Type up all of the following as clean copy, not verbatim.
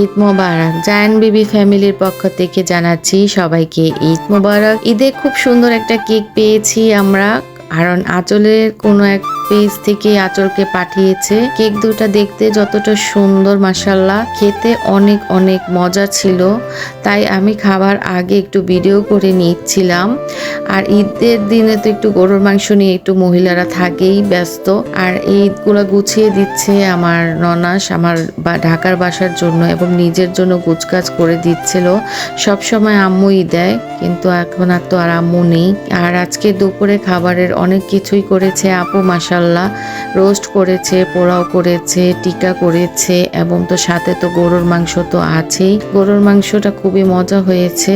ঈদ মোবারক। জায়ান বিবি ফ্যামিলির পক্ষ থেকে জানাচ্ছি সবাইকে ঈদ মোবারক। ঈদে খুব সুন্দর একটা কেক পেয়েছি আমরা, কারণ আঁচলের কোনো এক পেজ থেকে আঁচলকে পাঠিয়েছে। কেক দুটা দেখতে যতটা সুন্দর, মাশাআল্লাহ খেতে অনেক অনেক মজা ছিল। তাই আমি খাবার আগে একটু ভিডিও করে নিচ্ছিলাম। আর ঈদের দিনে তো একটু গরুর মাংস নিয়ে একটু মহিলারা থাকেই ব্যস্ত। আর ঈদগুলো গুছিয়ে দিচ্ছে আমার ননাস আমার ঢাকার বাসার জন্য এবং নিজের জন্য গুছকাজ করে দিচ্ছিল। সব সময় আম্মুই দেয়, কিন্তু এখন আর তো আর আম্মু নেই। আর আজকে দুপুরে খাবারের অনেক কিছুই করেছে আপু, মাশাআল্লাহ। রোস্ট করেছে, পোলাও করেছে, টিকা করেছে এবং তো সাথে তো গরুর মাংস তো আছেই। গরুর মাংসটা খুবই মজা হয়েছে।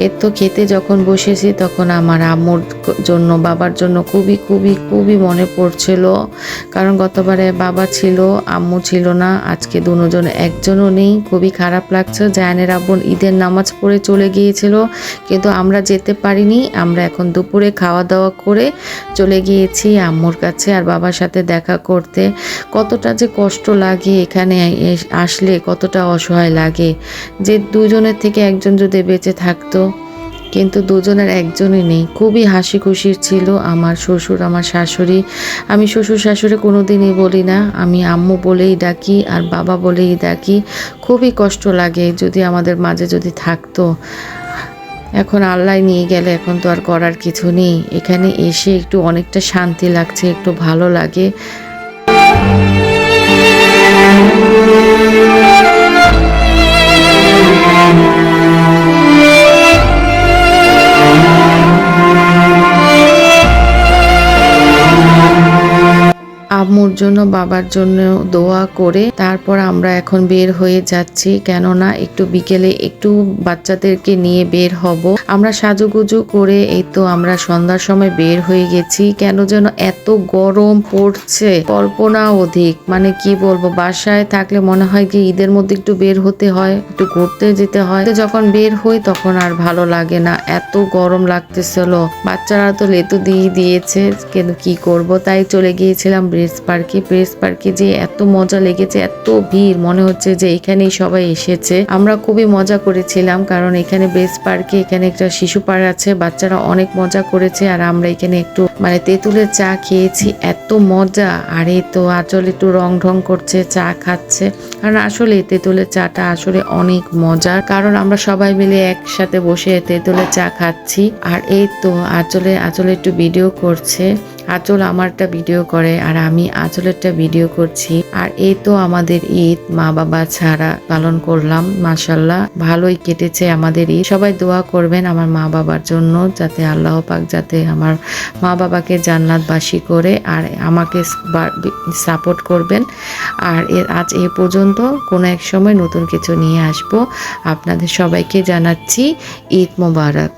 এর তো খেতে যখন বসেছি তখন আমার আম্মুর জন্য, বাবার জন্য খুবই খুবই খুবই মনে পড়ছিল। কারণ গতবারে বাবা ছিল, আম্মু ছিল না, আজকে দুজন একজনও নেই। খুবই খারাপ লাগছে। জায়ানের আব্বু ঈদের নামাজ পড়ে চলে গিয়েছিল, কিন্তু আমরা যেতে পারিনি। আমরা এখন দুপুরে খাওয়া দাওয়া করে চলে গিয়েছি আম্মুর কাছে আর বাবার সাথে দেখা করতে। কতটা যে কষ্ট লাগে এখানে আসলে, কতটা অসহায় লাগে যে দুজনের থেকে একজন যদি বেঁচে থাকতো, কিন্তু দুজনের একজনই নেই। খুবই হাসি খুশির ছিল আমার শ্বশুর, আমার শাশুড়ি। আমি শ্বশুর শাশুড়ি কোনোদিনই বলি না, আমি আম্মু বলেই ডাকি আর বাবা বলেই ডাকি। খুবই কষ্ট লাগে যদি আমাদের মাঝে যদি থাকতো। এখন আল্লাহ নিয়ে গেলে এখন তো আর করার কিছু নেই। এখানে এসে একটু অনেকটা শান্তি লাগছে, একটু ভালো লাগে। আম্মুর জন্য বাবার জন্য দোয়া করে তারপর আমরা এখন বের হয়ে যাচ্ছি। কেননা একটু বিকেলে একটু বাচ্চাদেরকে নিয়ে বের হব। আমরা সাজুগুজু করে এই তো আমরা সন্ধ্যার সময় বের হয়ে গেছি। কেন যেন এত গরম পড়ছে, কল্পনা অধিক। মানে কি বলবো, বাসায় থাকলে মনে হয় কি ঈদের মধ্যে একটু বের হতে হয়, একটু ঘুরতে যেতে হয়। যখন বের হই তখন আর ভালো লাগে না, এত গরম লাগতেছিল। বাচ্চারা তো লেতু দিয়ে দিয়েছে, কিন্তু কি করব, তাই চলে গিয়েছিলাম ব্রেস পার্কে যে এত মজা লেগেছে, এত ভিড়, মনে হচ্ছে যে এখানেই সবাই এসেছে। আমরা খুবই মজা করেছিলাম, কারণ এখানে ব্রেস পার্কে এখানে একটা শিশু পার্ক আছে, বাচ্চারা অনেক মজা করেছে। আর আমরা এখানে একটু তেঁতুলের চা খেয়েছি, এত মজা। আর এই তো আঁচল একটু রং ঢং করছে, চা খাচ্ছে। কারণ আসলে তেঁতুলের চাটা আসলে অনেক মজার, কারণ আমরা সবাই মিলে একসাথে বসে তেঁতুলের চা খাচ্ছি। আর এই তো আঁচলে একটু ভিডিও করছে। আঁচল আমারটা ভিডিও করে আর আমি আঁচলেরটা ভিডিও করছি। আর এই তো আমাদের ঈদ মা বাবা ছাড়া পালন করলাম। মাশাআল্লাহ ভালোই কেটেছে আমাদের ঈদ। সবাই দোয়া করবেন আমার মা বাবার জন্য, যাতে আল্লাহ পাক যাতে আমার মা বাবাকে জান্নাতবাসী করে, আর আমাকে সাপোর্ট করবেন। আর আজ এ পর্যন্ত, কোনো এক সময় নতুন কিছু নিয়ে আসবো। আপনাদের সবাইকে জানাচ্ছি ঈদ মোবারক।